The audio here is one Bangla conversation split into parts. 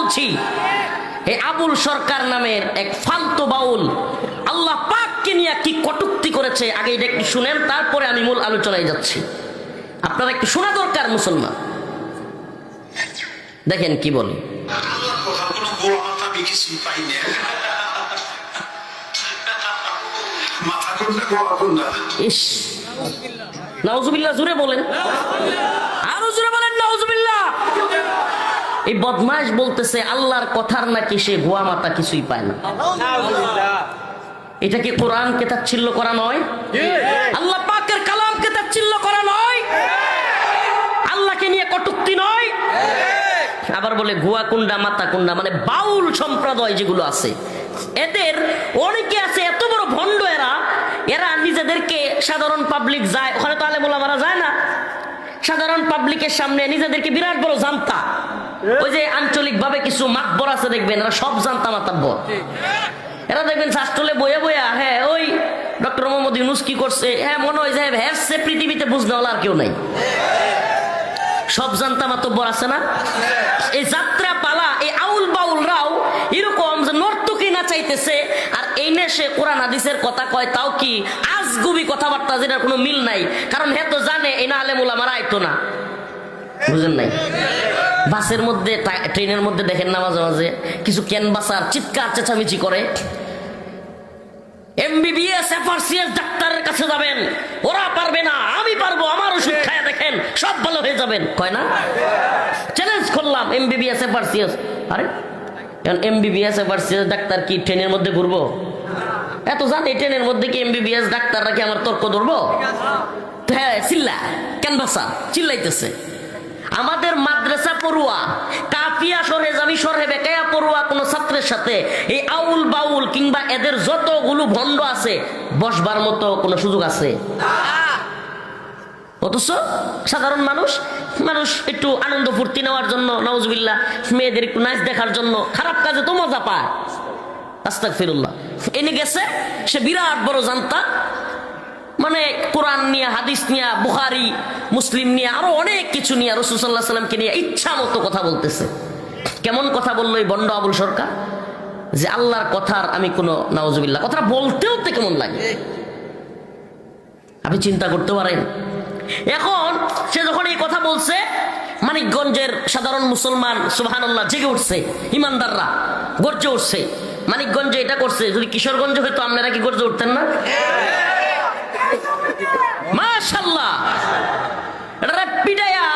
বলছি, এই আবুল সরকার নামের এক ফালতু বাউল আল্লাহ পাককে নিয়ে কি কটূক্তি করেছে, আগে এটা একটু শুনেন, তারপরে আমি মূল আলোচনায় যাচ্ছি। আপনারা একটু শোনা দরকার মুসলমান। দেখেন কি বলে। ইস, নাউজুবিল্লাহ, জোরে বলেন, আরো জোরে বলেন নাউজুবিল্লাহ। এই বদমাশ বলতেছে আল্লাহর কথার নাকি সে গোয়া মাথা কিছুই পায় না। এটা কি কোরআনকে তাচ্ছিল্য করা নয়? আল্লাহ পাকের কালামকে তাচ্ছিল্য করা নয়? আল্লাহকে নিয়ে কটূক্তি নয়? আবার বলে গোয়া কুন্ডা মাথা কুন্ডা, মানে বাউল সম্প্রদায় যেগুলো আছে, এদের অনেকে আছে এত বড় ভণ্ড, এরা নিজেদেরকে সাধারণ পাবলিক যায়, ওখানে তো আলেম ওলামারা যায় না, সাধারণ পাবলিকের সামনে নিজেদেরকে বিরাট বড় জানতা, ওই যে আঞ্চলিক ভাবে কিছু মাতবর আছে দেখবেন, এরা সব জানতা মাতাব্বর। এরা দেখবেন শাস্ত্রলে বইয়া বইয়া, হ্যাঁ ওই ডক্টর মোহাম্মদ ইউনূস কি করছে, হ্যাঁ মনে হয় যে হ্যাঁ সে পৃথিবীতে বুঝনেওয়ালা আর কেউ নাই, সব জানতা মাতব্বর আছে না। এই যাত্রা পালা, এই আউল বাউলরাও এরকম যে নর্তকী না চাইতেছে, আর এই নে সে কোরআন হাদিসের কথা কয়, তাও কি আজগুবি কথাবার্তা, যেটার কোনো মিল নাই, কারণ হে তো জানে এই না আলেম ওলামারা আইতো না, বুঝেন নাই। বাসের মধ্যে ট্রেনের মধ্যে দেখেন না মাঝে মাঝে কিছু ক্যানভাসার চিৎকার চেঁচামেচি করে, এমবিবিএস এফআরসিএস ডাক্তারের কাছে যাবেন, ওরা পারবে না আমি পারবো, আমার ওষুধ খায়া দেখেন সব ভালো হয়ে যাবেন, কয় না? চ্যালেঞ্জ করলাম এমবিবিএস এফআরসিএস। আরে এমবিবিএস এফআরসিএস ডাক্তার কি ট্রেনের মধ্যে ঘুরবো? এত জানি ট্রেনের মধ্যে কি এমবিবিএস ডাক্তাররা কি আমার তর্ক ধরবো? হ্যাঁ, চিল্লা ক্যানভাসা চিল্লাইতেছে। আমাদের মাদ্রাসা পড়ুয়া, কাফিয়া সরহে জামি সরহে বেকায়া পড়ুয়া কোন ছাত্রের সাথে এই আউল বাউল কিংবা এদের যতগুলো ভণ্ড আছে বসবার মতো কোনো সুযোগ আছে? অথচ সাধারণ মানুষ একটু আনন্দ ফুর্তি নেওয়ার জন্য, নাউজুবিল্লাহ, মেয়েদের একটু নাচ দেখার জন্য খারাপ কাজে তো মজা পায়। আস্তাগফিরুল্লাহ। এনে গেছে সে বিরাট বড় জানতা, মানে কোরআন নিয়ে, হাদিস নিয়ে, বুখারী মুসলিম নিয়ে, আরো অনেক কিছু নিয়ে, রাসূল সাল্লাল্লাহু আলাইহি ওয়াসাল্লামকে নিয়ে ইচ্ছা মতো কথা বলতেছে। কেমন কথা বললো এই বন্ড আবুল সরকার, যে আল্লাহর কথার আমি কোনো, নাউজুবিল্লাহ, কথাটা বলতেও তো কেমন লাগে আপনি চিন্তা করতে পারেন। এখন সে যখন এই কথা বলছে, মানিকগঞ্জের সাধারণ মুসলমান সুবহানাল্লাহ জেগে উঠছে, ইমানদাররা গর্জে উঠছে। মানিকগঞ্জে এটা করছে, যদি কিশোরগঞ্জে হয়তো আপনারা কি গর্জে উঠতেন না? মাশাআল্লাহ। এটা পিটায়া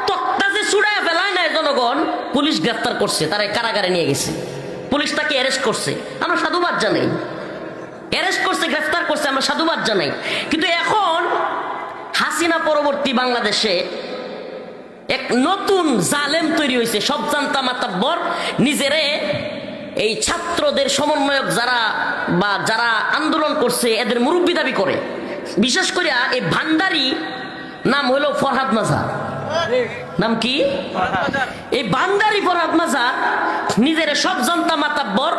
তক্তা যে ছুড়ায় ফেলায় নাই জনগণ, পুলিশ গ্রেফতার করছে, তারা কারাগারে নিয়ে গেছে, পুলিশ তাকে অ্যারেস্ট করছে, আমরা সাধুবাদ জানাই। অ্যারেস্ট করছে, গ্রেফতার করছে, আমরা সাধুবাদ জানাই। কিন্তু এখন হাসিনা পরবর্তী বাংলাদেশে এক নতুন জালেম তৈরি হয়েছে, সব জানতা মাতাব্বর নিজেরে এই ছাত্রদের সমন্বয়ক যারা বা যারা আন্দোলন করছে এদের মুরব্বী দাবি করে। বিশেষ করে এই ভান্ডারি নাম হলো ফরহাদ মাজার। নাম কি? এই ভান্ডারি ফরহাদ মাজার নিজের সব জানতা মাতাব্বর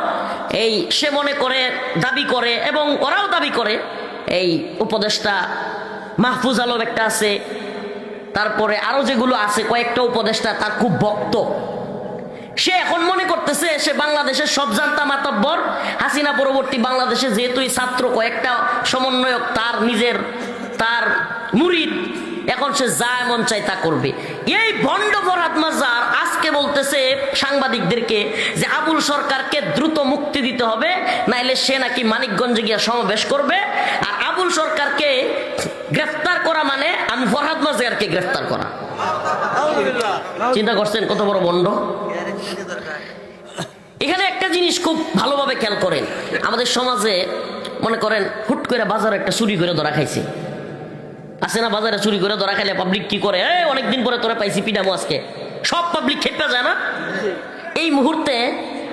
এই সে মনে করে, দাবি করে, এবং ওরাও দাবি করে। এই উপদেষ্টা মাহফুজ আলম একটা আছে, তারপরে আরো যেগুলো আছে কয়েকটা উপদেষ্টা, তার খুব ভক্ত। সে এখন মনে করতেছে সে বাংলাদেশের সব জানতা মাতাব্বর, হাসিনা পরবর্তী বাংলাদেশে যেহেতু ছাত্র কয়েকটা সমন্বয়ক তার নিজের, তার মুরিদ, এখন সে যা মন চায় তা করবে। এই ভণ্ড ফরহাদ মাজার আজকে বলতেছে সাংবাদিকদেরকে যে আবুল সরকারকে দ্রুত মুক্তি দিতে হবে, নাইলে সে নাকি মানিকগঞ্জে গিয়ে সমাবেশ করবে। আর আবুল সরকারকে গ্রেফতার করা মানে আমি ফরহাদ মাজারকে গ্রেফতার করা। চিন্তা করছেন কত বড় ভণ্ড? এখানে একটা জিনিস খুব ভালোভাবে খেয়াল করেন, আমাদের সমাজে মনে করেন হুট করে বাজারে একটা চুরি করে ধরা খাইছে, আছে না? বাজারে চুরি করে ধরা খাইলে পাবলিক কি করে? অনেকদিন পরে তোরা পাইছি, পিডামো আজকে, সব পাবলিক খেপে যায় না? এই মুহূর্তে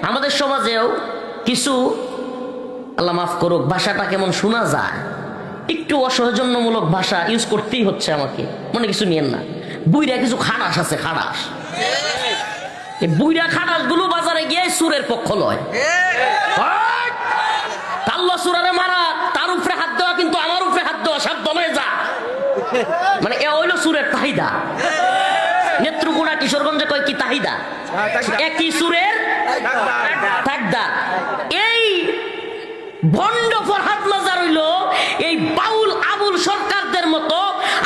আমাদের সমাজেও কিছু, আল্লাহ মাফ করুক, ভাষাটা কেমন শোনা যায়, একটু অসৌজন্যমূলক ভাষা ইউজ করতেই হচ্ছে আমাকে, মনে কিছু নিয়েন না। বুইরা কিছু খাটাস আছে, খাটাস, এই বুইরা খাটাস গুলো বাজারে গিয়ে সুরের পক্ষ লয়। আল্লাহ সুরারে মারা, তার উপরে হাত দেওয়া কিন্তু আমার উপরে হাত দেওয়া, সব দমে যা, মানে এ হইল সুরের চাহিদা। নেত্রকোনা কিশোরগঞ্জে কয় কি তাহিদা, একই সুরের থাকদা। এই ভণ্ড ফরহাদ মাজার হইল এই বাউল আবুল সরকারদের মতো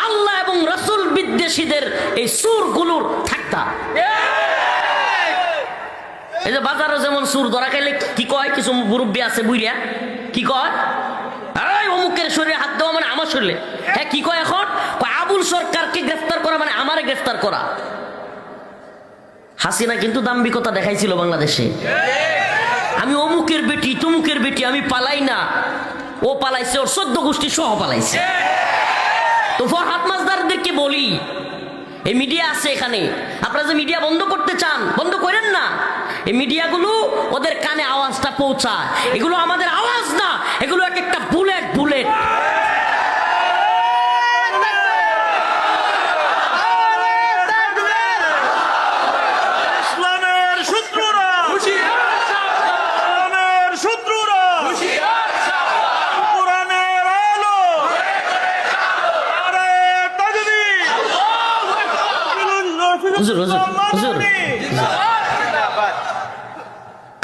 আল্লাহ এবং রাসূল বিদ্বেষীদের এই সুরগুলোর থাকদা। এই যে বাজারে যেমন সুর ধরা খাইলে কি কয়, কিছু মুরব্বী আছে বুইরা কি কয়, অমুকের শরীরে হাত দেওয়া মানে আমার শরীরে, হ্যাঁ কি কয় এখন, আবুল সরকারকে গ্রেফতার করা মানে আমারে গ্রেফতার করা। হাসিনা কিন্তু দাম্ভিকতা দেখাইছিল বাংলাদেশে, আমি অমুকের বেটি তমুকের বেটি, আমি পালাই না, ও পালাইছে, ওর 14 গোষ্ঠী সহ পালাইছে। তো ফরহাদ মাজদারদেরকে বলি, এই মিডিয়া আছে এখানে, আপনারা যে মিডিয়া বন্ধ করতে চান বন্ধ করেন না, এই মিডিয়াগুলো ওদের কানে আওয়াজটা পৌঁছায়, এগুলো আমাদের আওয়াজ না, এগুলো এক একটা বুলেট বুলেট।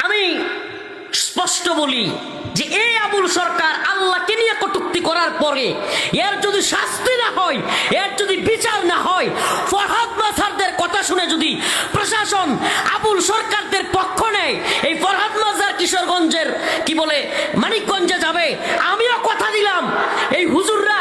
আমি স্পষ্ট বলি যে এই আবুল সরকার আল্লাহকে নিয়ে কটূক্তি করার পরে এর যদি শাস্তি না হয়, এর যদি বিচার না হয়, ফরহাদ মাজারদের কথা শুনে যদি প্রশাসন আবুল সরকারদের পক্ষ নেয়, এই ফরহাদ মাজার কিশোরগঞ্জের কি বলে মানিকগঞ্জে যাবে। আমিও কথা দিলাম, এই হুজুররা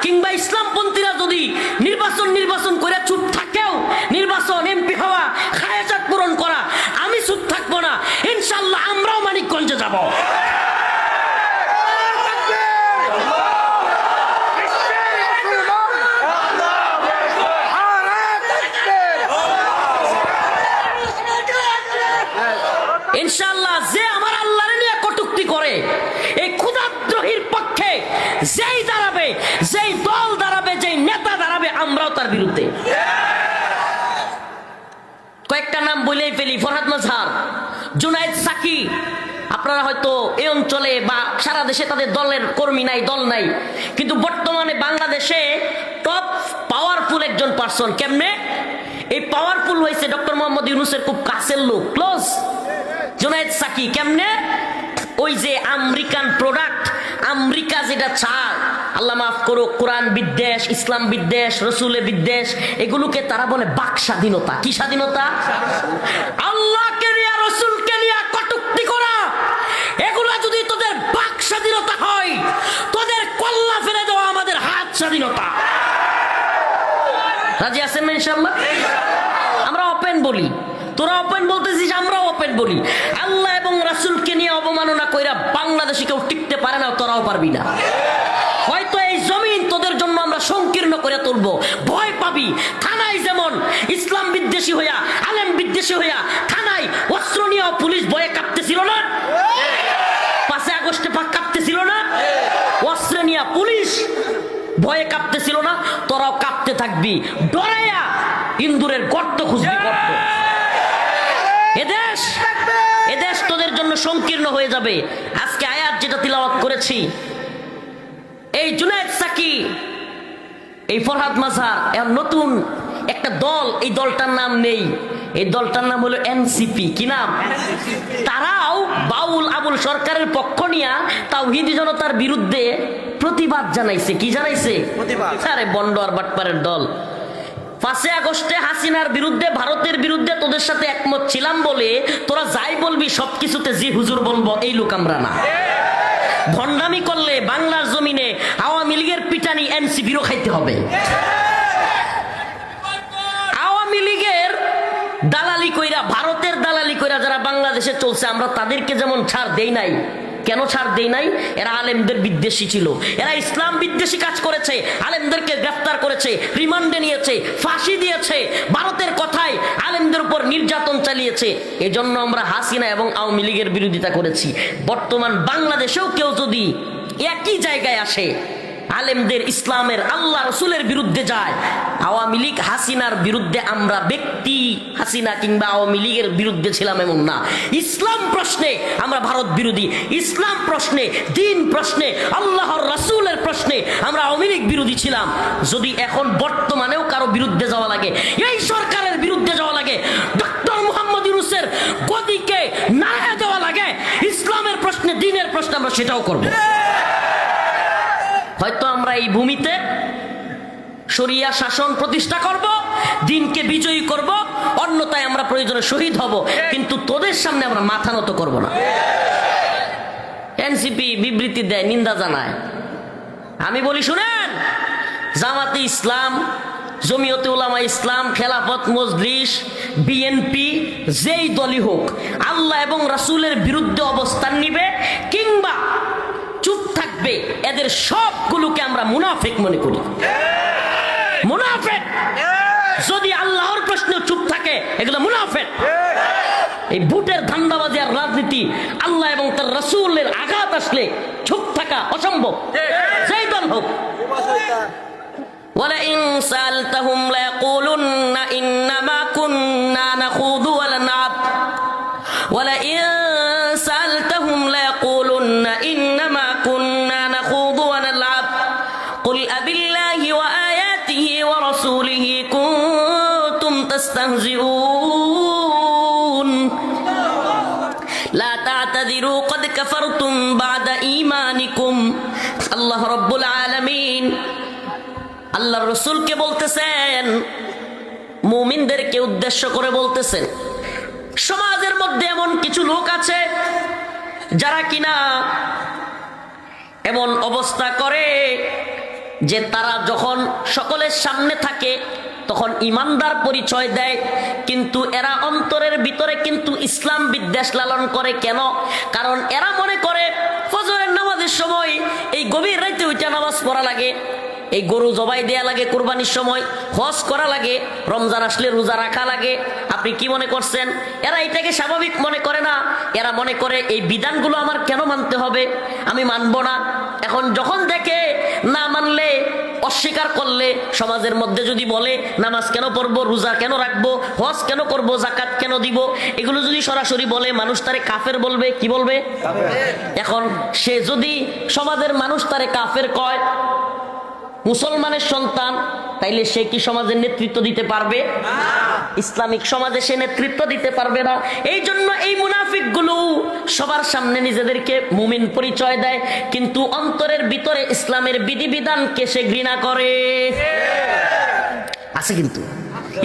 কিংবা ইসলামপন্থীরা যদি নির্বাচন করে চুপ থাকেও, নির্বাচন এমপি হওয়া খায়াজাত পূরণ করা, আমি চুপ থাকবো না, ইনশাল্লাহ আমরাও মানিকগঞ্জে যাব। ইনশাআল্লাহ যে আমার আল্লাহর নিয়ে কটূক্তি করে, এই ক্ষুধাদ্রোহীর পক্ষে যেই দাঁড়াবে, যেই দল দাঁড়াবে, যেই নেতা দাঁড়াবে, আমরাও তার বিরুদ্ধে। কয়েকটা নাম বলেই ফেলি, ফরহাদ মাজার, জুনায়েদ সাকি। আপনারা হয়তো এই অঞ্চলে বা সারা দেশে তাদের দলের কর্মী নাই, দল নাই, কিন্তু বর্তমানে বাংলাদেশে টপ পাওয়ারফুল একজন পার্সন। কেমনে এই পাওয়ারফুল হয়েছে? ডক্টর মোহাম্মদ ইউনূসের খুব কাছের লোক, ক্লোজ। জুনায়েদ সাকি কেমনে? ওই যে আমেরিকান প্রোডাক্ট, আমেরিকা যেটা চায়, আল্লাহ মাফ করুক, কোরআন বিদ্বেষ, ইসলাম বিদ্বেষ, রসুলে বিদ্বেষ, এগুলোকে তারা বলে বাক স্বাধীনতা। কি স্বাধীনতা? আল্লাহকে নিয়ে, রসুলকে নিয়ে কটূক্তি করা, এগুলা যদি তোদের বাক স্বাধীনতা হয়, তোদের কল্লা ফেলে দেওয়া আমাদের হাত স্বাধীনতা। রাজি আছেন না? ইনশাআল্লাহ আমরা ওপেন বলি, তোরা ওপেন বলতেছিস, আমরাও ওপেন বলি। আল্লাহ এবং রাসূলকে নিয়ে অবমাননা কইরা বাংলাদেশে কেউ টিকতে পারে না, তোরাও পারবি না। হয়তো এই জমিন তোদের জন্য আমরা সংকীর্ণ করে তুলবো, ভয় পাবি। থানায় যেমন ইসলাম বিদ্বেষী হইয়া, আলেম বিদ্বেষী হইয়া থানায় অস্ত্র নিয়ে পুলিশ ভয়ে কাঁপতেছিল না? 5 আগস্টে কাঁপতেছিল না? অস্ত্র নিয়ে পুলিশ ভয়ে কাঁপতেছিল না? তোরাও কাঁপতে থাকবি, ডরাইয়া ইন্দুরের গর্ত খুঁজবি, গর্ত। এদেশ তোদের জন্য সংকীর্ণ হয়ে যাবে। আজকে আয়াত যেটা তিলাওয়াত করেছি, এই জুনায়েদ সাকি, এই ফরহাদ মাজার, এর নতুন একটা দল, এই দলটার নাম নেই, এই দলটার নাম হলো এনসিপি। কি নাম? তারাও বাউল আবুল সরকারের পক্ষ নিয়া তাওহীদি জনতার বিরুদ্ধে প্রতিবাদ জানাইছে। কি জানাইছে? আরে বন্ড আর বাটপারের দল। 5 আগস্টে হাসিনার বিরুদ্ধে, ভারতের বিরুদ্ধে তোদের সাথে একমত ছিলাম বলে তোরা যাই বলবি সবকিছুতে জি হুজুর বলবো, এই লোক আমরা না। ভণ্ডামি করলে বাংলার জমিনে আওয়ামী লীগের পিটানি এনসিপিরও খাইতে হবে। আওয়ামী লীগের দালালি কইরা, ভারতের দালালি কইরা যারা বাংলাদেশে চলছে, আমরা তাদেরকে যেমন ছাড় দেই নাই। কেন ছাড় দেই নাই? এরা আলেমদের বিদ্বেষী ছিল, এরা ইসলাম বিদ্বেষী কাজ করেছে, আলেমদেরকে গ্রেফতার করেছে, রিমান্ডে নিয়েছে, ফাঁসি দিয়েছে, ভারতের কথায় আলেমদের উপর নির্যাতন চালিয়েছে। এজন্য আমরা হাসিনা এবং আওয়ামী লীগের বিরোধিতা করেছি। বর্তমান বাংলাদেশেও কেউ যদি একই জায়গায় আসে, আলেমদের, ইসলামের, আল্লাহ রসুলের বিরুদ্ধে যায়। আওয়ামী লীগ হাসিনার বিরুদ্ধে আমরা ব্যক্তি হাসিনা কিংবা আওয়ামী লীগের বিরুদ্ধে ছিলাম এমন না। ইসলাম প্রশ্নে আমরা ভারত বিরোধী, ইসলাম প্রশ্নে, দিন প্রশ্নে, আল্লাহর রাসূলের প্রশ্নে আমরা আওয়ামী লীগ বিরোধী ছিলাম। যদি এখন বর্তমানেও কারো বিরুদ্ধে যাওয়া লাগে, এই সরকারের বিরুদ্ধে যাওয়া লাগে, ডক্টর মুহাম্মদ ইউনূসের গদিকে নাড়া দেওয়া লাগে, ইসলামের প্রশ্নে, দিনের প্রশ্নে, আমরা সেটাও করব। হয়তো আমরা এই ভূমিতে শরিয়া শাসন প্রতিষ্ঠা করব, দিনকে বিজয়ী করব, অন্যথায় আমরা প্রয়োজনে শহীদ হব, কিন্তু তোদের সামনে আমরা মাথা নত করব না। এনসিপি বিবৃতি দেয়, নিন্দা জানায়। আমি বলি শুনেন, জামাতে ইসলাম, জমিয়তে উলামা ইসলাম, খেলাফত মজলিস, বিএনপি, যেই দলই হোক, আল্লাহ এবং রাসূলের বিরুদ্ধে অবস্থান নিবে কিংবা চুপ থাকবে, এদের সবগুলোকে আমরা মুনাফিক মনে করি। মুনাফিক যদি আল্লাহর প্রশ্নে চুপ থাকে, এগুলো মুনাফিক। এই ভোটের ধান্দাবাজি আর রাজনীতি, আল্লাহ এবং তার রাসূলের আঘাত আসলে চুপ থাকা অসম্ভব, যেই দল হোক। وَلَئِن سَأَلْتَهُمْ لَيَقُولُنَّ إِنَّمَا كُنَّا نَخُوضُ وَنَلْعَبُ وَلَئِن سَأَلْتَهُمْ لَيَقُولُنَّ إِنَّمَا كُنَّا نَخُوضُ وَنَلْعَبُ قُلْ أَبِاللَّهِ وَآيَاتِهِ وَرَسُولِهِ كُنتُمْ تَسْتَهْزِئُونَ لا تعتذروا قد كفرتم بعد إيمانكم আল্লাহ রাব্বুল আলামিন আল্লাহর রাসূলকে বলতেছেন, মুমিনদেরকে উদ্দেশ্য করে বলতেছেন, সমাজের মধ্যে এমন কিছু লোক আছে যারা কিনা এমন অবস্থা করে যে তারা যখন সকলের সামনে থাকে তখন ইমানদার পরিচয় দেয়, কিন্তু এরা অন্তরের ভিতরে কিন্তু ইসলাম বিদ্বেষ লালন করে। কেন? কারণ এরা মনে করে ফজরের নামাজের সময় এই গভীর রাতে ওইটা নামাজ পড়া লাগে, এই গরু জবাই দেয়া লাগে কুরবানির সময়, হজ করা লাগে, রমজান আসলে রোজা রাখা লাগে। আপনি কি মনে করছেন? এরা এটাকে স্বাভাবিক মনে করে না। এরা মনে করে এই বিধানগুলো আমার কেন মানতে হবে, আমি মানবো না। এখন যখন দেখে না মানলে, অস্বীকার করলে, সমাজের মধ্যে যদি বলে নামাজ কেন পড়বো, রোজা কেন রাখবো, হজ কেন করবো, জাকাত কেন দিব, এগুলো যদি সরাসরি বলে, মানুষ তারে কাফের বলবে। কি বলবে? এখন সে যদি সমাজের মানুষ তারে কাফের কয়, মুসলমানের সন্তান, তাইলে সে কি সমাজের নেতৃত্ব দিতে পারবে? ইসলামিক সমাজে সে নেতৃত্ব দিতে পারবে না। এই জন্য এই মুনাফিকগুলো সবার সামনে নিজেদেরকে মুমিন পরিচয় দেয়, কিন্তু অন্তরের ভিতরে ইসলামের বিধিবিধানকে সে ঘৃণা করে। আছে কিন্তু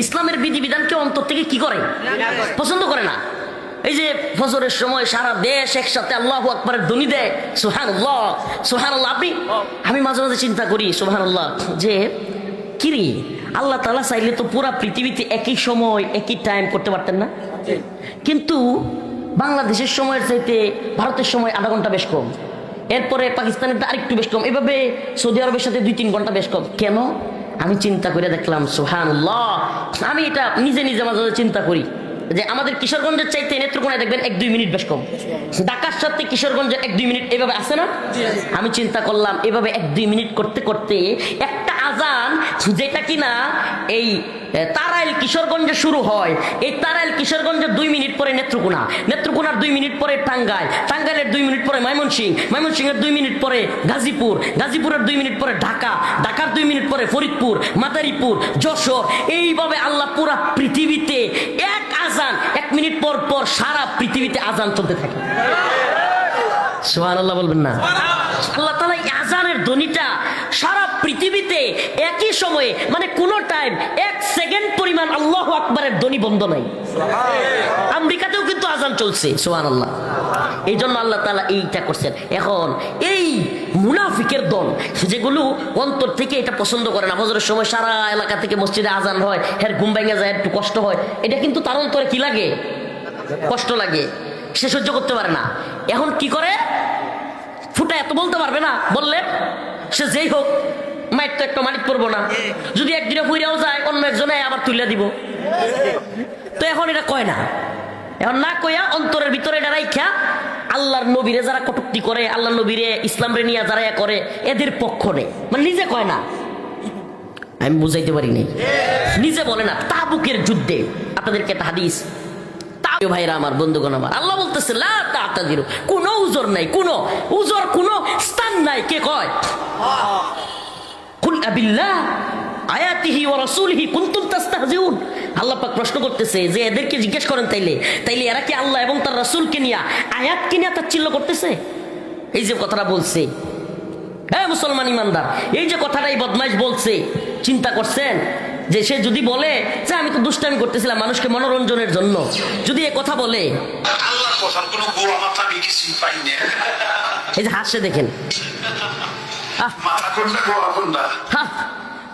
ইসলামের বিধিবিধানকে অন্তর থেকে কি করে? পছন্দ করে না। এই যে ফজরের সময় সারা দেশ একসাথে আল্লাহু আকবারের ধ্বনি দেয়, সুবহানাল্লাহ সুবহানাল্লাহ। আমি মাঝে মাঝে চিন্তা করি, সুবহানাল্লাহ, যে কিরে, আল্লাহ তাআলা চাইলে তো পুরা পৃথিবীতে একই সময় একই টাইম করতে পারতেন না? কিন্তু বাংলাদেশের সময়ের চাইতে ভারতের সময় আধা ঘন্টা বেশ কম, এরপরে পাকিস্তানের আরেকটু বেশ কম, এভাবে সৌদি আরবের সাথে 2-3 ঘন্টা বেশ কম। কেন? আমি চিন্তা করে দেখলাম, সুবহানাল্লাহ, আমি এটা নিজে নিজে মাঝে মাঝে চিন্তা করি যে আমাদের কিশোরগঞ্জের চাইতে নেত্রকোনায় দেখবেন 1-2 মিনিট বেশ কম, ঢাকার সাথে কিশোরগঞ্জের 1-2 মিনিট এভাবে আছে না? আমি চিন্তা করলাম, এভাবে 1-2 মিনিট করতে করতে একটা আজান যেটা কিনা এই তারাইল কিশোরগঞ্জে শুরু হয়, এই তারাইল কিশোরগঞ্জের 2 মিনিট পরে নেত্রকোনা, নেত্রকোনার 2 মিনিট পরে টাঙ্গাইল, টাঙ্গাইলের 2 মিনিট পরে ময়মনসিংহ, ময়মনসিংহের 2 মিনিট পরে গাজীপুর, গাজীপুরের 2 মিনিট পরে ঢাকা, ঢাকার 2 মিনিট পরে ফরিদপুর, মাদারীপুর, যশোর। এইভাবে আল্লাহ পুরা পৃথিবীতে এক আজান 1 মিনিট পর পর সারা পৃথিবীতে আজান চলতে থাকে। সুবহানাল্লাহ বলবেন না? আল্লাহ তাআলা আজানের ধ্বনিটা সারা পৃথিবীতে একই সময়ে, মানে কোন টাইম 1 সেকেন্ড পরিমাণ আল্লাহু আকবারের ধ্বনি বন্ধ নাই। আমেরিকাতেও কিন্তু আজান চলছে, সুবহানাল্লাহ। এই জন্য আল্লাহ তাআলা এইটা করছেন। এখন এই মুনাফিকের দল যেগুলো অন্তর থেকে এটা পছন্দ করে না, ফজরের সময় সারা এলাকা থেকে মসজিদে আজান হয়, এর ঘুম ভেঙে যায়, একটু কষ্ট হয়, এটা কিন্তু তার অন্তরে কি লাগে? কষ্ট লাগে, সে সহ্য করতে পারে না। এখন কি করে? ফুটা এত বলতে পারবে না, বললে সে যেই হোক মাইট তো একটা মানিক করবো না, যদি একদিনে ফুইরাও যায় অন্য একজনে আবার তুলে দিব। তো এখন এটা কয় না, এখন না কইয়া অন্তরের ভিতরে এটা রাইখা আল্লাহর নবীরে যারা কটূক্তি করে, আল্লাহ নবীরে ইসলাম রে নিয়ে যারা করে, এদের পক্ষ নেই, মানে নিজে কয় না, আমি বুঝাইতে পারি নাই, নিজে বলে না। তাবুকের যুদ্ধে আপনাদেরকে একটা হাদিস, ভাইরা আমার, বন্ধুগণ আমার, আল্লাহ বলতেছে লা তা'তাযিরু, কোনো উজর নাই, কোনো উজর, কোনো স্থান নাই। কে কয়? কুল আবিল্লাহ আয়াতিহি ওয়া রাসূলিহি কুনতুম তাস্তাহজিউন। আল্লাহ পাক প্রশ্ন করতেছে যে এদেরকে জিজ্ঞেস করেন তাইলে এরা কি আল্লাহ এবং তার রাসূলকে নিয়ে, আয়াতকে নিয়ে তাচ্ছিল্য করতেছে? এই যে কথাটা বলছে, হ্যাঁ মুসলমান ইমানদার, এই যে কথাটা এই বদমাইশ বলছে, চিন্তা করছেন যে সে যদি বলে যে আমি তো দুষ্টামি করতেছিলাম মানুষকে মনোরঞ্জনের জন্য, যদি এ কথা বলে, আল্লাহর কথার কোনো গোয়া মাথা আমি কিছুই পাই না। এই যে হাসে দেখেন, মাথা কোনটা গোয়া কোনটা,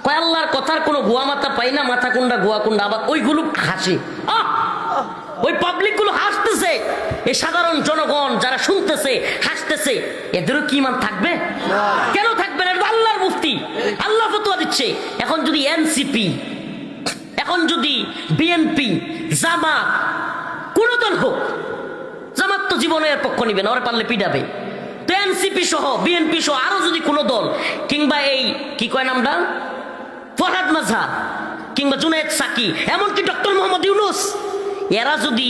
কয় আল্লাহর কথার কোনো গোয়া মাথা পাই না, মাথা কোনটা গোয়া কোনটা, আবার ওইগুলো হাসি, ওই পাবলিক গুলো হাসতেছে, এই সাধারণ জনগণ যারা শুনতেছে হাসতেছে, এদেরও কি ইমান থাকবে? কেন থাকবে না? আল্লাহর মুফতি, আল্লাহ ফতোয়া দিচ্ছে। এখন যদি এনসিপি, এখন যদি বিএনপি, জামাত, কোন দল হোক, জামাত তো জীবনের পক্ষ নিবে না, ওরে পারলে পিটাবে, তো এনসিপি সহ, বিএনপি সহ আরো যদি কোন দল, কিংবা এই কি কয় নামটা, ফরহাদ মাযহার, কিংবা জুনায়েদ সাকি, এমনকি ডক্টর মোহাম্মদ ইউনূস, এরা যদি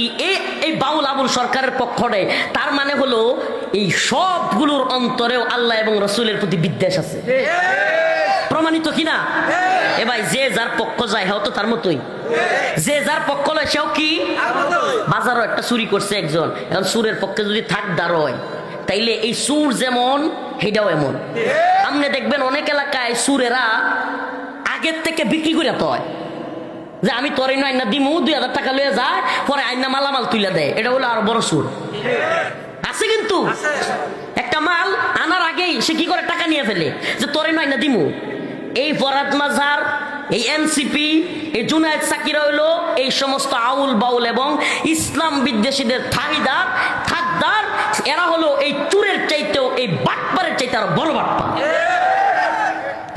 এই বাউল আবুল সরকারের পক্ষ নেয়, তার মানে হলো এই সবগুলোর অন্তরেও আল্লাহ এবং রাসূলের প্রতি বিদ্বেষ আছে। প্রমাণিত কিনা? এ ভাই, যে যার পক্ষ যায় হেও তো তার মতোই, যে যার পক্ষ লয় সেও কি, বাজারও একটা চুরি করছে একজন, এখন সুরের পক্ষে যদি থাক দাঁড়ায়, তাইলে এই সুর যেমন হেটাও এমন। আপনি দেখবেন অনেক এলাকায় সুরেরা আগের থেকে বিক্রি করে তো হয়, যে আমি তোর আইনা দিমু 2000 টাকা লয়ে যায়, পরে আইনা মালামাল তুলে দেয়, এটা হলো আরো বড় সুর আছে। কিন্তু একটা মাল আনার আগেই সে কি করে টাকা নিয়ে ফেলে, যে তোর আইনা দিমু। এই ফরহাদ মাযহার, এই এনসিপি, এই জুনায়েদ সাকিরা হইলো এই সমস্ত আউল বাউল এবং ইসলাম বিদ্বেষীদের ঠাহিদার থাকদার, এরা হলো এই চুরের চাইতেও, এই বাটপারের চাইতে আরো বড় বাটপা।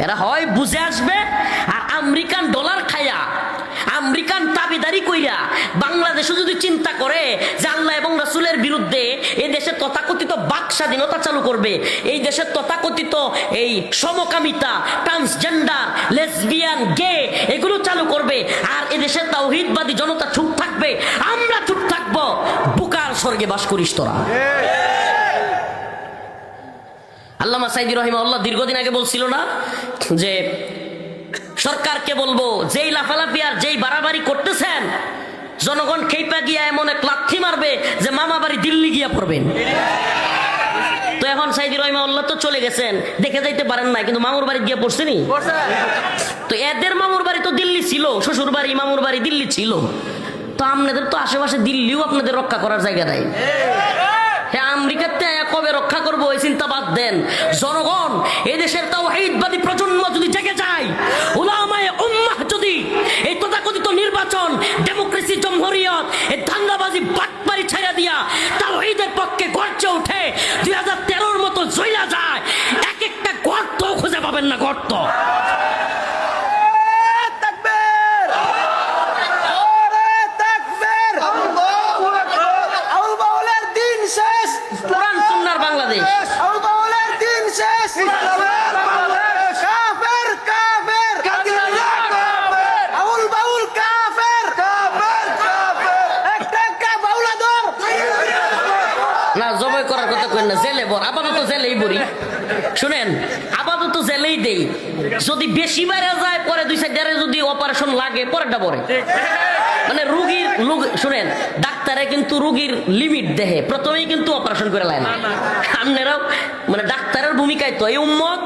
এরা হয় বুঝে আসবে, আর আমেরিকান ডলার খায়া, আমেরিকান তাবিদারি কইরা বাংলাদেশে যদি চিন্তা করে যে আল্লাহ এবং রাসূলের বিরুদ্ধে এই দেশে তথাকথিত বাক স্বাধীনতা চালু করবে, এই দেশের তথাকথিত এই সমকামিতা, ট্রান্সজেন্ডার, লেসবিয়ান, গে এগুলো চালু করবে, আর এই দেশের তাওহীদবাদী জনতা চুপ থাকবে, আমরা চুপ থাকবো, বুকার স্বর্গে বাস করিস তোরা। আল্লামা সাঈদী রাহিমাহুল্লাহ দীর্ঘদিন আগে বলছিল না যে সরকারকে বলবো, যেই লাফালাফি আর যেই বাড়াবাড়ি করতেছেন, জনগণ খেপা গিয়া এমন এক লাথি মারবে যে মামা বাড়ি দিল্লি গিয়া পড়বেন। তো এখন সাঈদী রাহিমাহুল্লাহ তো চলে গেছেন, দেখে যাইতে পারেন না, কিন্তু মামুর বাড়ি গিয়া পড়ছেনি। তো এদের মামুর বাড়ি তো দিল্লি ছিল, শ্বশুর বাড়ি মামুর বাড়ি দিল্লি ছিল, তো আপনাদের তো আশেপাশে দিল্লিও আপনাদের রক্ষা করার জায়গা নাই। হ্যাঁ, আমেরিকাতে কবে রক্ষা করবো এই চিন্তা বাদ দেন। জনগণ, এই দেশের তাওহীদবাদী প্রজন্ম যদি জেগে যায়, উলামায়ে উম্মাহ যদি এই তথাকথিত নির্বাচন, ডেমোক্রেসি, জমহুরিয়ত, এই দাঙ্গাবাজি বাটপারি ছেড়ে দিয়া তাওহীদের পক্ষে গর্জে ওঠে, 2013-র মতো জ্বলা যায়, এক একটা গর্ত খুঁজে পাবেন না, গর্ত। শুনেন, আপাতত জেলেই দেই, যদি বেশি বেড়ে যায় পরে 2-4 যদি অপারেশন লাগে পরেরটা পরে, মানে রুগীর শুনেন, ডাক্তারে কিন্তু রুগীর লিমিট দেহে, প্রথমেই কিন্তু অপারেশন করে লায় না। আপনারাও মানে ডাক্তারের ভূমিকায়, তো এই উম্মত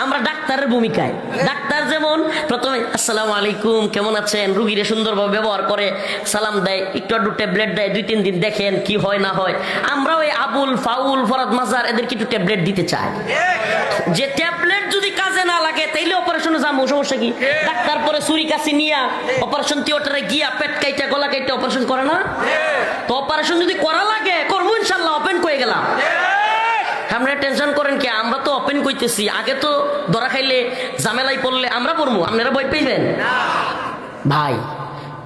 আমরা ডাক্তারের ভূমিকায়, ডাক্তার যেমন প্রথমে আসসালামু আলাইকুম কেমন আছেন, রুগীরে সুন্দরভাবে ব্যবহার করে, সালাম দেয়, একটু একটু ট্যাবলেট দেয়, 2-3 দিন দেখেন কি হয় না হয়। আমরাও এই আবুল ফাউল ফরহাদ মাযহার এদেরকে একটু ট্যাবলেট দিতে চাই, যে ট্যাবলেট যদি কাজে না লাগে তাইলে অপারেশনে যাবো, সমস্যা কি? ডাক্তার পরে ছুরি কাছি নিয়া অপারেশন থিয়েটারে গিয়া পেট কাইটা গলা কাইটা অপারেশন করে না? তো অপারেশন যদি করা লাগে করবো ইনশাল্লাহ, ওপেন কয়ে গেলাম। আপনারা টেনশন করেন কি? আমরা তো ওপেন কইতেছি, আগে তো ধরা খাইলে ঝামেলাই পড়লে আমরা পড়বো, আপনারা ভয় পাইবেন ভাই।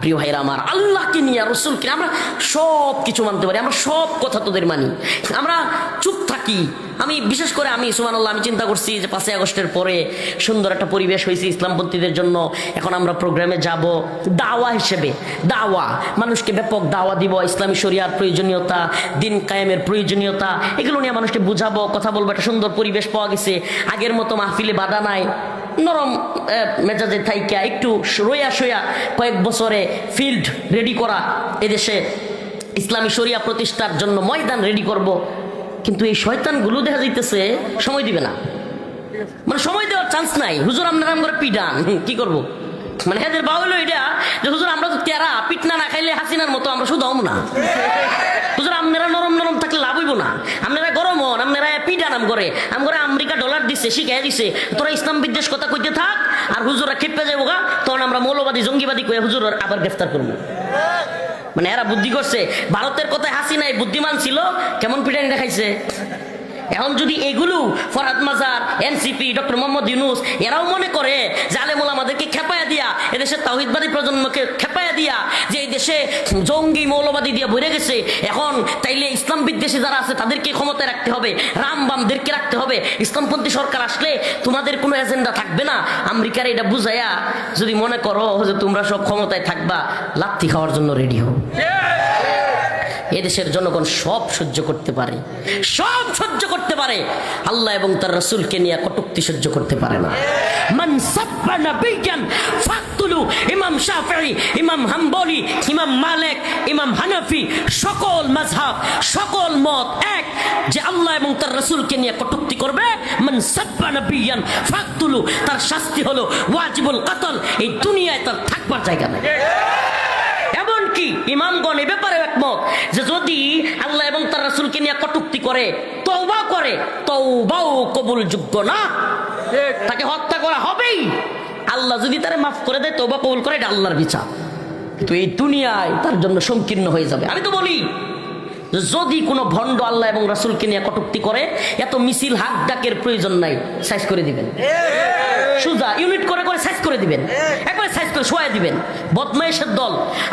প্রিয় ভাইরা আমার, আল্লাহকে নিয়ে রসুলকে আমরা সব কিছু মানতে পারি, আমরা সব কথা তোদের মানি, আমরা চুপ থাকি। আমি বিশেষ করে সুবহানাল্লাহ, আমি চিন্তা করছি যে 5ই আগস্টের পরে সুন্দর একটা পরিবেশ হয়েছে ইসলামপন্থীদের জন্য। এখন আমরা প্রোগ্রামে যাব দাওয়া হিসেবে, দাওয়া মানুষকে ব্যাপক দাওয়া দিব, ইসলামী শরিয়ার প্রয়োজনীয়তা, দিন কায়েমের প্রয়োজনীয়তা, এগুলো নিয়ে মানুষকে বুঝাবো, কথা বলবো। একটা সুন্দর পরিবেশ পাওয়া গেছে, আগের মতো মাহফিলে বাধা নাই, নরম মেজাজে থাইকা একটু রইয়া সইয়া কয়েক বছরে ফিল্ড রেডি করা, এদেশে ইসলামী শরিয়া প্রতিষ্ঠার জন্য ময়দান রেডি করব। কিন্তু এই শয়তানগুলো দেখা যাইতেছে সময় দিবে না, মানে সময় দেওয়ার চান্স নাই। হুজুর আপনারা করে পিটান, কি করব? মানে এদের বাউল এটা যে হুজুর আমরা তো তেরা পিটনা না খাইলে হাসিনার মতো আমরা শুধু হম না। হুজুর আপনারা নরম নরম থাকলে লাভ হইব না, আপনারা গরম হন, আপনারা পিটান আম করে আমেরিকা ডলার দিচ্ছে, শিখাই দিছে তোরা ইসলাম বিদ্বেষ কথা কইতে থাক, আর হুজুরা খেপে যাবো গা, তখন আমরা মৌলবাদী জঙ্গিবাদী কয়ে হুজুর আবার গ্রেফতার করবো। মানে এরা বুদ্ধি করছে, ভারতের কথায় হাসিনাই বুদ্ধিমান ছিল, কেমন পিটানি দেখাইছে। এখন যদি এগুলো ফরহাদ মাজার, এনসিপি, ডক্টর মোহাম্মদ ইউনূস এরাও মনে করে যে আলেমুল আমাদেরকে খেপায়া দিয়া, এদেশের তাওহীদবাদী প্রজন্মকে খেপায়া দিয়া, যে এই দেশে জঙ্গি মৌলবাদী দিয়া ভরে গেছে, এখন তাইলে ইসলাম বিদ্বেষী যারা আছে তাদেরকে ক্ষমতায় রাখতে হবে, রামবামদেরকে রাখতে হবে, ইসলামপন্থী সরকার আসলে তোমাদের কোনো এজেন্ডা থাকবে না। আমেরিকার এটা বুঝাইয়া যদি মনে করো যে তোমরা সব ক্ষমতায় থাকবা, লাথি খাওয়ার জন্য রেডি হও। এদেশের জনগণ সব সহ্য করতে পারে, সব সহ্য করতে পারে, আল্লাহ এবং তার রাসূলকে নিয়ে কটূক্তি সহ্য করতে পারে না। মান সাব্বা নাবিয়ান ফাকতুলু, ইমাম শাফিঈ, ইমাম হাম্বলি, ইমাম মালিক, ইমাম হানাফি, সকল মাযহাব, সকল মত এক যে আল্লাহ এবং তার রাসূলকে নিয়ে কটূক্তি করবে, মান সাব্বা নাবিয়ান ফাকতুলু, তার শাস্তি হলো ওয়াজিবুল কতল, এই দুনিয়ায় তার থাকবার জায়গা নেই। এমনকি ইমামগণ এ ব্যাপারে একমত যে যদি আল্লাহ এবং তার রাসূলকে নিয়ে কটূক্তি করে, তওবা করে, তওবাও কবুলযোগ্য না, তাকে হত্যা করা হবেই। আল্লাহ যদি তারে মাফ করে দেয়, তওবা কবুল করে, এটা আল্লাহর বিচার। তো এই দুনিয়ায় তার জন্য সংকীর্ণ হয়ে যাবে। আমি তো বলি যদি কোনো ভণ্ড আল্লাহ এবং রাসূলকে নিয়ে কটূক্তি করে, এত মিছিল হাক ডাকের প্রয়োজন নাই, সাইজ করে দিবেন, সুজা ইউনিট করে করে সাইজ করে দিবেন, একবারে সাইজ করে শোয়া দিবেন। বদমাইশের দল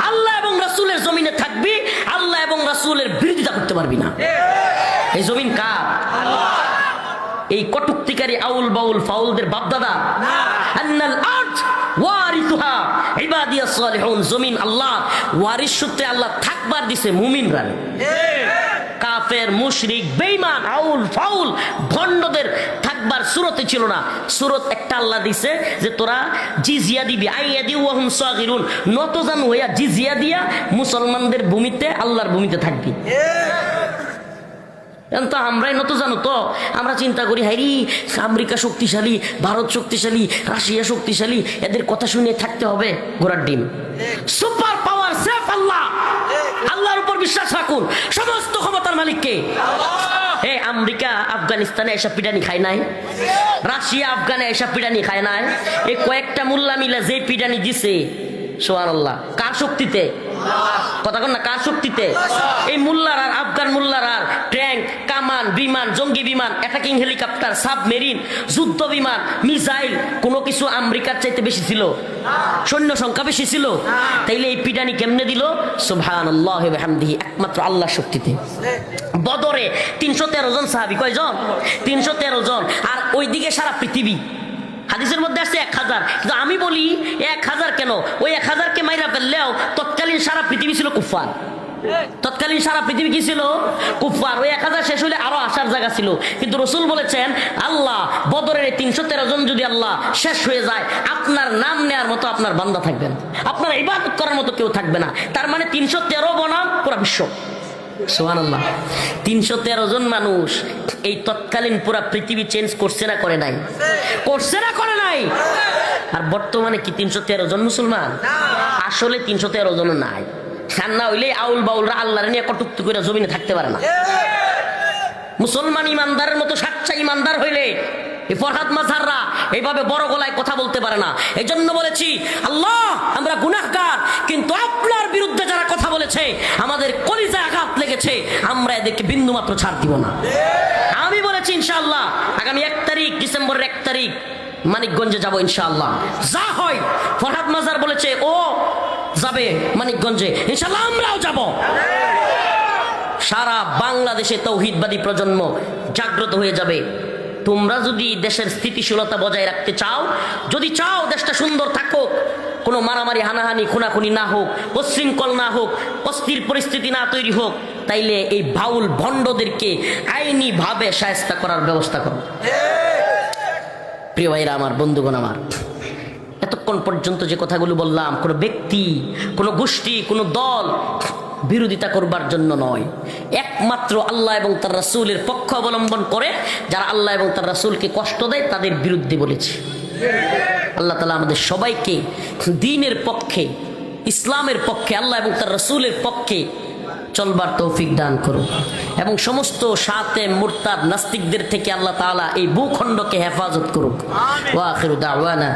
আল্লাহ এবং রাসূলের জমিনে থাকবি, আল্লাহ এবং রাসূলের বিরোধিতা করতে পারবি না। এই জমিন কার? এই কটূক্তিকারী আউল বাউল ফাউলদের বাপদাদা? আন্নাল আরদ ওয়ারিসুহা ইবাদিয়াস সালিহুন, জমিন আল্লাহ, ওয়ারিস সূত্রে আল্লাহ থাকবার দিছে মুমিনরা। কাফের, মুশরিক, বেঈমান, আউল ফাউল ভণ্ডদের থাকবার সুরতে ছিল না। সুরত একটা আল্লাহ দিছে যে তোরা জিজিয়া দিবি, আইয়াদি ওয়াহুম সাগিরুন, নতজান হইয়া জিজিয়া দিয়া মুসলমানদের ভূমিতে, আল্লাহর ভূমিতে থাকবি। তো আমরাই নত জানো তো, আমরা চিন্তা করি হাইরি আমেরিকা শক্তিশালী, ভারত শক্তিশালী, রাশিয়া শক্তিশালী, এদের কথা শুনে থাকতে হবে। ঘোড়ার ডিম। সুপার পাওয়ার সেফ আল্লাহ, আল্লাহর উপর বিশ্বাস রাখুন, সমস্ত ক্ষমতার মালিককে। আমেরিকা আফগানিস্তানে এসব পিটানি খায় নাই, রাশিয়া আফগানে এসব পিটানি খায় নাই। এই কয়েকটা মোল্লা মিলে যে পিটানি দিছে, সুবহানাল্লাহ, কার শক্তিতে? কথা কন না, কার শক্তিতে? এই মোল্লার আর আফগান মোল্লার আর ট্যাঙ্ক, কামান, বিমান, জঙ্গি বিমান, অ্যাটাকিং হেলিকপ্টার, সাবমেরিন, যুদ্ধ বিমান, মিসাইল, কোনো কিছু আমেরিকার চাইতে বেশি ছিল? সৈন্য সংখ্যা বেশি ছিল? তাইলে এই পিটানি কেমনে দিল? সুবহানাল্লাহি ওয়া বিহামদিহি, একমাত্র আল্লাহর শক্তিতে। বদরে 313 জন সাহাবী, কয়জন? 313 জন। আর ওইদিকে সারা পৃথিবী, হাদিসের মধ্যে আসছে 1000, কিন্তু আমি বলি 1000 কেন? ওই 1000কে মাইরা ফেললেও তৎকালীন সারা পৃথিবী ছিল কুফফার। তৎকালীন সারা পৃথিবী কি ছিল? কুফফার। ওই 1000 শেষ হলে আরো আসার জায়গা ছিল, কিন্তু রাসূল বলেছেন আল্লাহ বদরের 313 জন যদি আল্লাহ শেষ হয়ে যায়, আপনার নাম নেয়ার মতো আপনার বান্দা থাকবে না, আপনার ইবাদত করার মতো কেউ থাকবে না। তার মানে 313 বনাম পুরা বিশ্ব। সুবহানাল্লাহ, 313 জন মানুষ এই তৎকালীন পুরা পৃথিবী চেঞ্জ করছে না করে নাই? করছে না করে নাই? আর বর্তমানে কি 313 জন মুসলমান? আসলে 313 জন নাই। না হইলে আউল বাউলরা আল্লাহর নিয়ে কটূক্তি করে জমিনে থাকতে পারে না। মুসলমান ইমানদারের মতো সাচ্চা ইমানদার হইলে এই ফরহাদ মাজাররা এইভাবে বড় গলায় কথা বলতে পারে না। এই জন্য বলেছি আল্লাহ আমরা গুনাহগার, কিন্তু আপনার বিরুদ্ধে যারা কথা বলেছে আমাদের কলিজায় আঘাত লেগেছে, আমরা এদেরকে বিন্দু মাত্র ছাড় দিব না। আমি বলেছি ইনশাআল্লাহ আগামী 1 তারিখ, ডিসেম্বরের 1 তারিখ মানিকগঞ্জে যাব ইনশাআল্লাহ। যা হয় ফরহাদ মাজার বলেছে ও যাবে মানিকগঞ্জে, ইনশাআল্লাহ আমরাও যাব। সারা বাংলাদেশে তৌহিদবাদী প্রজন্ম জাগ্রত হয়ে যাবে। তোমরা যদি দেশের স্থিতিশীলতা বজায় রাখতে চাও, যদি চাও দেশটা সুন্দর থাকুক, কোনো মারামারি হানাহানি খুনাখুনি না হোক, উচ্ছৃঙ্খল না হোক, অস্থির পরিস্থিতি না তৈরি হোক, তাইলে এই বাউল ভণ্ডদেরকে আইনি ভাবে শায়েস্তা করার ব্যবস্থা করো। প্রিয় ভাইরা আমার, বন্ধুগণ আমার, এতক্ষণ পর্যন্ত যে কথাগুলো বললাম, কোনো ব্যক্তি, কোনো গোষ্ঠী, কোনো দল বিরোধিতা করবার জন্য নয়, একমাত্র আল্লাহ এবং তার রাসূলের পক্ষ অবলম্বন করে যারা আল্লাহ এবং তার রাসূলকে কষ্ট দেয় তাদের বিরুদ্ধে বলেছে। আল্লাহ তাআলা আমাদের সবাইকে দ্বীনের পক্ষে, ইসলামের পক্ষে, আল্লাহ এবং তার রাসূলের পক্ষে চলবার তৌফিক দান করুন এবং সমস্ত সাতে মুরতাদ নাস্তিকদের থেকে আল্লাহ তাআলা এই ভূখণ্ডকে হেফাজত করুক। ওয়া আখিরু দাওয়ানা